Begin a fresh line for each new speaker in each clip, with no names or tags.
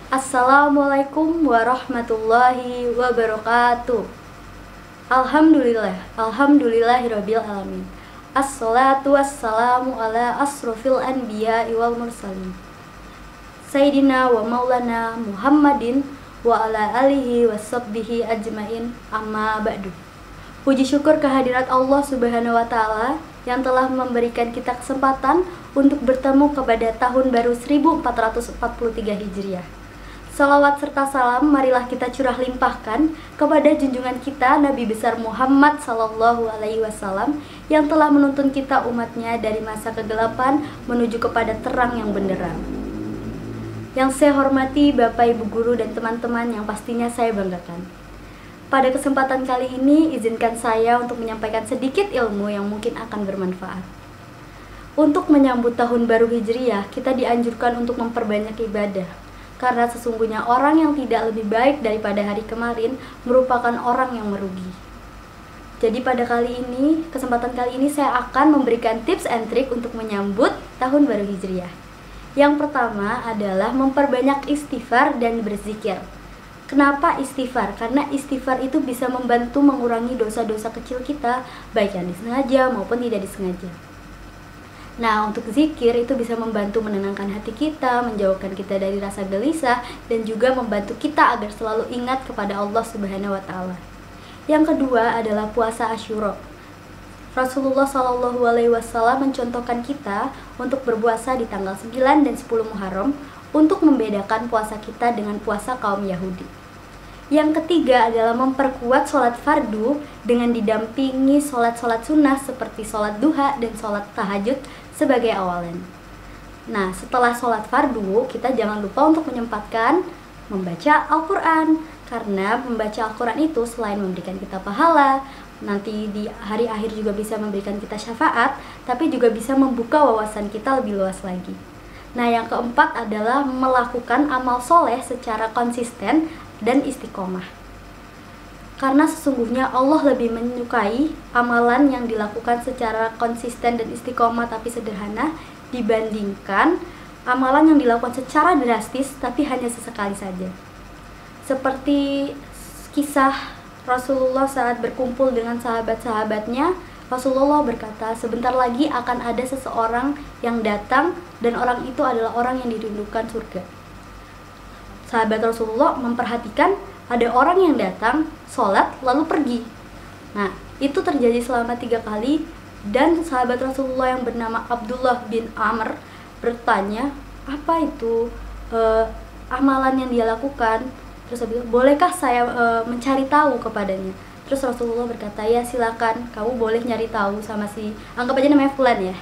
Assalamualaikum warahmatullahi wabarakatuh. Alhamdulillahirabbil alamin. Assalatu wassalamu ala asrofil anbiya wal mursalin Sayyidina wa maulana Muhammadin wa ala alihi washabbihi ajmain, amma ba'du. Puji syukur kehadirat Allah Subhanahu wa Ta'ala yang telah memberikan kita kesempatan untuk bertemu kepada tahun baru 1443 Hijriah. Salawat serta salam marilah kita curah limpahkan kepada junjungan kita Nabi besar Muhammad Sallallahu Alaihi Wasallam yang telah menuntun kita umatnya dari masa kegelapan menuju kepada terang yang benderang. Yang saya hormati Bapak Ibu Guru dan teman-teman yang pastinya saya banggakan. Pada kesempatan kali ini izinkan saya untuk menyampaikan sedikit ilmu yang mungkin akan bermanfaat. Untuk menyambut tahun baru Hijriah, kita dianjurkan untuk memperbanyak ibadah. Karena sesungguhnya orang yang tidak lebih baik daripada hari kemarin merupakan orang yang merugi. Jadi pada kesempatan kali ini saya akan memberikan tips and trick untuk menyambut tahun baru Hijriah. Yang pertama adalah memperbanyak istighfar dan berzikir. Kenapa istighfar? Karena istighfar itu bisa membantu mengurangi dosa-dosa kecil kita, baik yang disengaja maupun tidak disengaja. Nah, untuk zikir itu bisa membantu menenangkan hati kita, menjauhkan kita dari rasa gelisah, dan juga membantu kita agar selalu ingat kepada Allah Subhanahu wa Ta'ala. Yang kedua adalah puasa Asyura. Rasulullah Shallallahu Alaihi Wasallam mencontohkan kita untuk berpuasa di tanggal 9 dan 10 Muharram untuk membedakan puasa kita dengan puasa kaum Yahudi. Yang ketiga adalah memperkuat sholat fardu dengan didampingi sholat-sholat sunnah seperti sholat duha dan sholat tahajud sebagai awalan. Nah, setelah sholat fardu, kita jangan lupa untuk menyempatkan membaca Al-Quran. Karena membaca Al-Quran itu selain memberikan kita pahala, nanti di hari akhir juga bisa memberikan kita syafaat, tapi juga bisa membuka wawasan kita lebih luas lagi. Nah, yang keempat adalah melakukan amal soleh secara konsisten dan istiqomah. Karena sesungguhnya Allah lebih menyukai amalan yang dilakukan secara konsisten dan istiqomah tapi sederhana dibandingkan amalan yang dilakukan secara drastis tapi hanya sesekali saja. Seperti kisah Rasulullah saat berkumpul dengan sahabat-sahabatnya, Rasulullah berkata, sebentar lagi akan ada seseorang yang datang dan orang itu adalah orang yang dirindukan surga. Sahabat Rasulullah memperhatikan ada orang yang datang, sholat, lalu pergi. Nah, itu terjadi selama 3 kali. Dan sahabat Rasulullah yang bernama Abdullah bin Amr bertanya, apa itu amalan yang dia lakukan? Terus dia bilang, bolehkah saya mencari tahu kepadanya? Terus Rasulullah berkata, ya silakan, kamu boleh nyari tahu sama anggap aja namanya Fulan ya.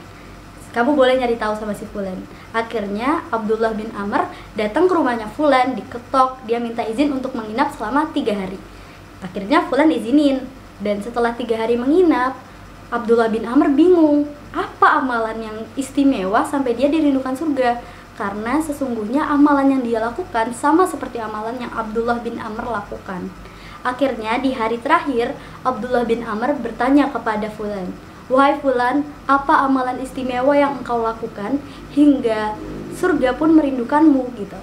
Kamu boleh nyari tahu sama si Fulan. Akhirnya Abdullah bin Amr datang ke rumahnya Fulan, diketok, dia minta izin untuk menginap selama 3 hari. Akhirnya Fulan izinin. Dan setelah 3 hari menginap, Abdullah bin Amr bingung, apa amalan yang istimewa sampai dia dirindukan surga? Karena sesungguhnya amalan yang dia lakukan sama seperti amalan yang Abdullah bin Amr lakukan. Akhirnya di hari terakhir, Abdullah bin Amr bertanya kepada Fulan, wahai Fulan, apa amalan istimewa yang engkau lakukan hingga surga pun merindukanmu gitu.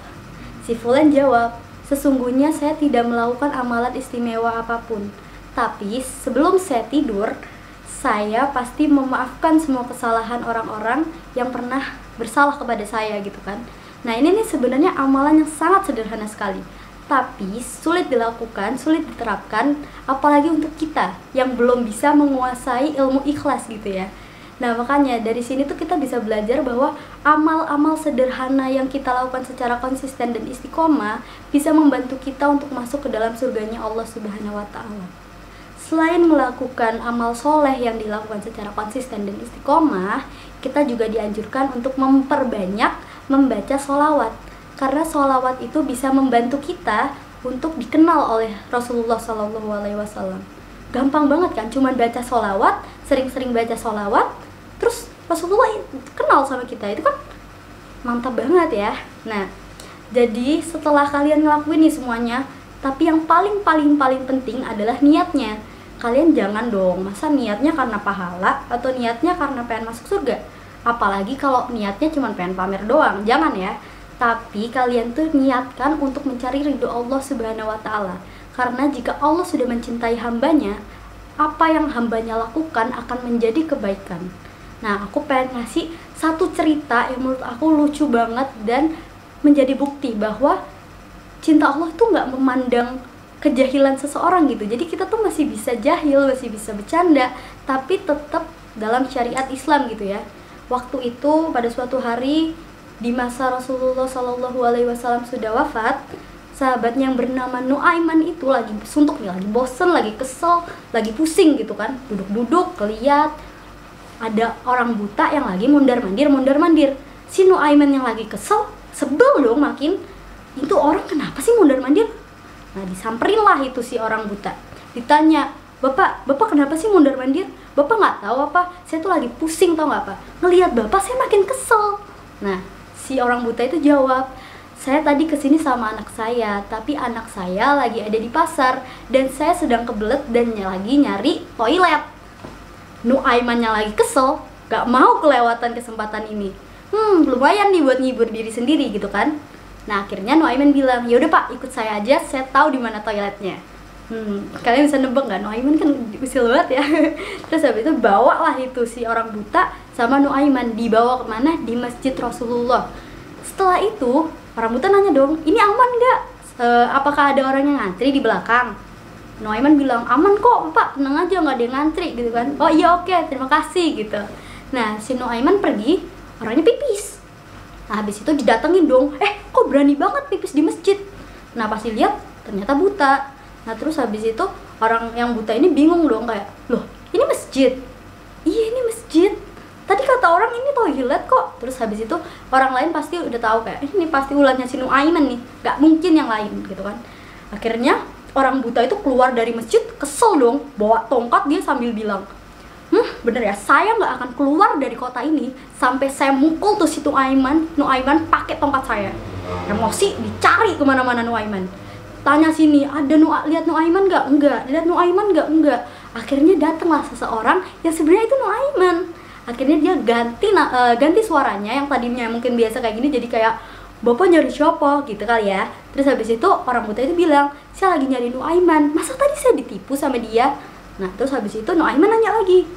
Si Fulan jawab, sesungguhnya saya tidak melakukan amalan istimewa apapun. Tapi sebelum saya tidur, saya pasti memaafkan semua kesalahan orang-orang yang pernah bersalah kepada saya gitu kan. Nah, ini nih sebenarnya amalan yang sangat sederhana sekali, tapi sulit dilakukan, sulit diterapkan, apalagi untuk kita yang belum bisa menguasai ilmu ikhlas gitu ya. Nah, makanya dari sini tuh kita bisa belajar bahwa amal-amal sederhana yang kita lakukan secara konsisten dan istiqomah bisa membantu kita untuk masuk ke dalam surganya Allah Subhanahu wa Ta'ala. Selain melakukan amal soleh yang dilakukan secara konsisten dan istiqomah, kita juga dianjurkan untuk memperbanyak membaca sholawat. Karena sholawat itu bisa membantu kita untuk dikenal oleh Rasulullah Shallallahu Alaihi Wasallam. Gampang banget kan, cuman baca sholawat, sering-sering baca sholawat, terus Rasulullah kenal sama kita, itu kan mantap banget ya. Nah, jadi setelah kalian ngelakuin nih semuanya, tapi yang paling penting adalah niatnya. Kalian jangan dong, masa niatnya karena pahala atau niatnya karena pengen masuk surga? Apalagi kalau niatnya cuma pengen pamer doang, jangan ya. tapi kalian tuh niatkan untuk mencari ridho Allah Subhanahu wa Ta'ala. Karena jika Allah sudah mencintai hambanya, apa yang hambanya lakukan akan menjadi kebaikan. Nah, aku pengen ngasih satu cerita yang menurut aku lucu banget dan menjadi bukti bahwa cinta Allah tuh nggak memandang kejahilan seseorang gitu. Jadi kita tuh masih bisa jahil, masih bisa bercanda, tapi tetap dalam syariat Islam gitu ya. Waktu itu pada suatu hari di masa Rasulullah Shallallahu Alaihi Wasallam sudah wafat, sahabat yang bernama Nuaiman itu lagi suntuk nih, lagi bosen, lagi kesel, lagi pusing gitu kan, duduk-duduk, lihat ada orang buta yang lagi mondar-mandir. Si Nuaiman yang lagi kesel, sebel dong makin, itu orang kenapa sih mondar-mandir? Nah, disamperin lah itu si orang buta, ditanya, bapak kenapa sih mondar-mandir? Bapak nggak tahu apa? Saya tuh lagi pusing, tau nggak pak? Ngelihat bapak saya makin kesel. Nah, si orang buta itu jawab, saya tadi kesini sama anak saya, tapi anak saya lagi ada di pasar dan saya sedang kebelet dan lagi nyari toilet. Nuaimannya lagi kesel, gak mau kelewatan kesempatan ini. Lumayan nih buat ngibur diri sendiri gitu kan. Nah, akhirnya Nuaiman bilang, ya udah pak, ikut saya aja, saya tahu di mana toiletnya. Kalian bisa nebak nggak? Nuaiman kan usil banget ya. Terus habis itu bawa lah itu si orang buta sama Nuaiman, dibawa kemana? Di Masjid Rasulullah. Setelah itu orang buta nanya dong, ini aman nggak? Apakah ada orang yang ngantri di belakang? Nuaiman bilang, aman kok pak, tenang aja, nggak ada yang ngantri gitu kan. Oh iya, oke, terima kasih gitu. Nah, si Nuaiman pergi, orangnya pipis. Nah, habis itu didatengin dong, kok berani banget pipis di masjid? Nah, pas dilihat ternyata buta. Nah, terus habis itu orang yang buta ini bingung dong, kayak, loh ini masjid? Iya ini masjid, tadi kata orang ini toilet kok. Terus habis itu orang lain pasti udah tahu kayak, ini pasti ulahnya si Nuaiman nih, gak mungkin yang lain gitu kan. Akhirnya orang buta itu keluar dari masjid, kesel dong, bawa tongkat dia sambil bilang, bener ya, saya nggak akan keluar dari kota ini sampai saya mukul tuh si Nuaiman pakai tongkat saya. Emosi, dicari kemana-mana Nuaiman. Tanya sini, ada lihat Nuaiman nggak? Enggak. Lihat Nuaiman nggak? Enggak. Akhirnya datanglah seseorang yang sebenarnya itu Nuaiman. Akhirnya dia ganti suaranya yang tadinya mungkin biasa kayak gini jadi kayak, bapak nyari siapa gitu kali ya. Terus habis itu orang buta itu bilang, saya lagi nyari Nuaiman, masa tadi saya ditipu sama dia? Nah, terus habis itu Nuaiman nanya lagi,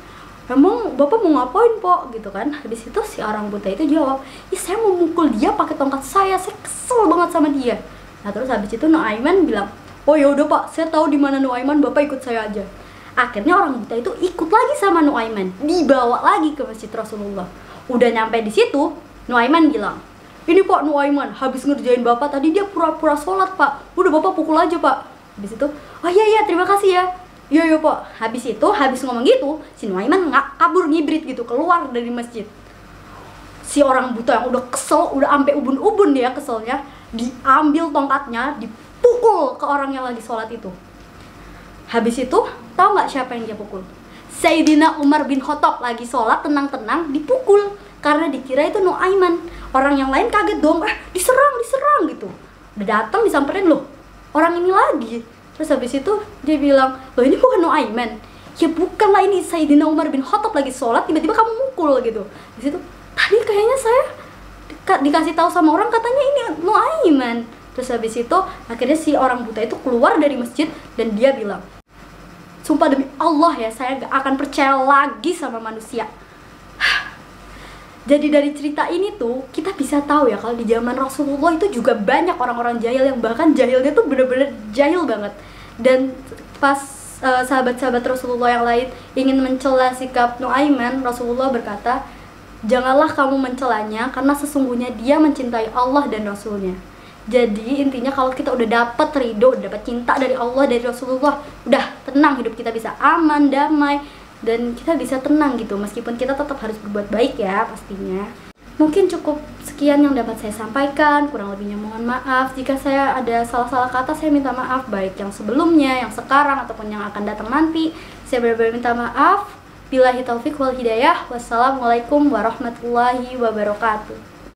emang bapak mau ngapain po gitu kan. Habis itu si orang buta itu jawab, saya mau mukul dia pakai tongkat saya kesel banget sama dia. Nah, terus habis itu Nuaiman bilang, oh ya udah pak, saya tahu di mana Nuaiman, bapak ikut saya aja. Akhirnya orang buta itu ikut lagi sama Nuaiman, dibawa lagi ke Masjid Rasulullah. Udah nyampe di situ, Nuaiman bilang, ini pak Nuaiman habis ngerjain bapak tadi, dia pura-pura sholat pak, udah bapak pukul aja pak. Habis itu, oh iya terima kasih ya. Iya pak. Habis itu, habis ngomong gitu, si Nuaiman kabur ngibrit gitu, keluar dari masjid. Si orang buta yang udah kesel, udah sampai ubun-ubun dia keselnya, diambil tongkatnya, dipukul ke orang yang lagi sholat itu. Habis itu, tahu nggak siapa yang dia pukul? Sayyidina Umar bin Khattab lagi sholat tenang-tenang dipukul karena dikira itu Nuaiman. Orang yang lain kaget dong, diserang gitu. Udah datang disamperin, loh orang ini lagi. Terus habis itu dia bilang, loh ini bukan Nuaiman. Ya bukan lah, ini Sayyidina Umar bin Khattab lagi sholat, tiba-tiba kamu mukul gitu. Di situ, tadi kayaknya saya dikasih tahu sama orang katanya ini Nuaiman. Terus habis itu akhirnya si orang buta itu keluar dari masjid dan dia bilang, sumpah demi Allah ya, saya gak akan percaya lagi sama manusia. Jadi dari cerita ini tuh kita bisa tahu ya, kalau di zaman Rasulullah itu juga banyak orang-orang jahil yang bahkan jahilnya tuh bener-bener jahil banget. Dan pas sahabat-sahabat Rasulullah yang lain ingin mencela sikap Nuaiman, Rasulullah berkata, janganlah kamu mencelanya karena sesungguhnya dia mencintai Allah dan Rasulnya. Jadi intinya kalau kita udah dapet ridho, udah dapet cinta dari Allah, dari Rasulullah, udah tenang, hidup kita bisa aman, damai, dan kita bisa tenang gitu, meskipun kita tetap harus berbuat baik ya pastinya. Mungkin cukup sekian yang dapat saya sampaikan, kurang lebihnya mohon maaf. Jika saya ada salah-salah kata, saya minta maaf, baik yang sebelumnya, yang sekarang, ataupun yang akan datang nanti. Saya benar-benar minta maaf. Billahi taufik wal hidayah. Wassalamualaikum warahmatullahi wabarakatuh.